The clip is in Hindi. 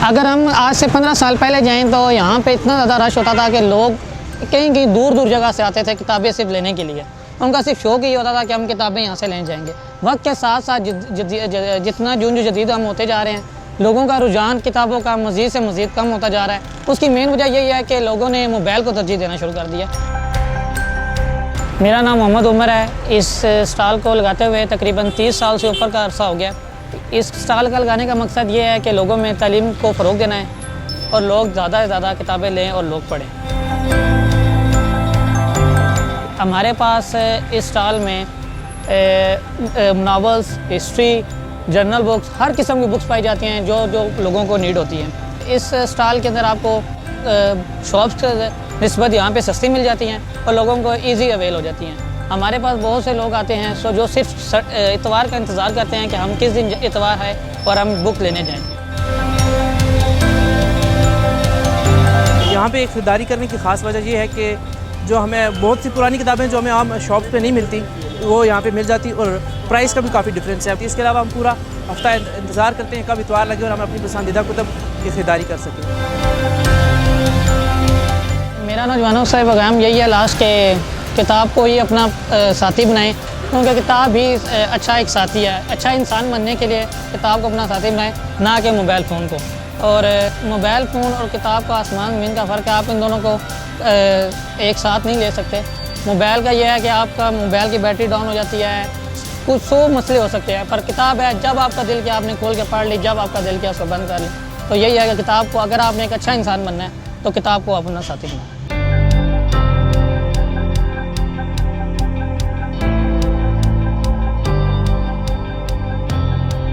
अगर हम आज से 15 साल पहले जाएं तो यहाँ पे इतना ज़्यादा रश होता था कि लोग कहीं कहीं दूर दूर जगह से आते थे किताबें सिर्फ लेने के लिए। उनका सिर्फ शौक ही होता था कि हम किताबें यहाँ से लेने जाएंगे। वक्त के साथ साथ जितना जो जदीद हम होते जा रहे हैं, लोगों का रुझान किताबों का मज़ीद से मज़ीद कम होता जा रहा है। उसकी मेन वजह यही है कि लोगों ने मोबाइल को तरजीह देना शुरू कर दिया। मेरा नाम मोहम्मद उमर है। इस स्टॉल को लगाते हुए तकरीबन 30 साल से ऊपर का अरसा हो गया। इस स्टॉल का लगाने का मकसद ये है कि लोगों में तालीम को फ़रोग़ देना है और लोग ज़्यादा से ज़्यादा किताबें लें और लोग पढ़ें। हमारे पास इस स्टॉल में नावल्स, हिस्ट्री, जर्नल बुक्स, हर किस्म की बुक्स पाई जाती हैं जो लोगों को नीड होती हैं। इस स्टॉल के अंदर आपको शॉप्स के निस्बत यहाँ पे सस्ती मिल जाती हैं और लोगों को ईजी अवेल हो जाती हैं। हमारे पास बहुत से लोग आते हैं जो सिर्फ इतवार का इंतज़ार करते हैं कि हम किस दिन इतवार है और हम बुक लेने जाएँ। यहाँ पे ख़रीदारी करने की ख़ास वजह ये है कि जो हमें बहुत सी पुरानी किताबें जो हमें आम शॉप्स पे नहीं मिलती वो यहाँ पे मिल जाती और प्राइस का भी काफ़ी डिफरेंस है। इसके अलावा हम पूरा हफ्ता इंतज़ार करते हैं कब इतवार लगे और हम अपनी पसंदीदा कुतुब की ख़रीदारी कर सकें। मेरा नौजवानों से पैगाम यही है लास्ट के किताब को ही अपना साथी बनाएं, क्योंकि किताब ही अच्छा एक साथी है। अच्छा इंसान बनने के लिए किताब को अपना साथी बनाएं, ना कि मोबाइल फ़ोन को। और मोबाइल फ़ोन और किताब का आसमान ज़मीन का फ़र्क है। आप इन दोनों को एक साथ नहीं ले सकते। मोबाइल का यह है कि आपका मोबाइल की बैटरी डाउन हो जाती है, कुछ 100 मसले हो सकते हैं। पर किताब है, जब आपका दिल किया आपने खोल के पढ़ ली, जब आपका दिल किया उसको बंद कर ली। तो यही है कि किताब को, अगर आपने एक अच्छा इंसान बनना है तो किताब को अपना साथी बनाएं।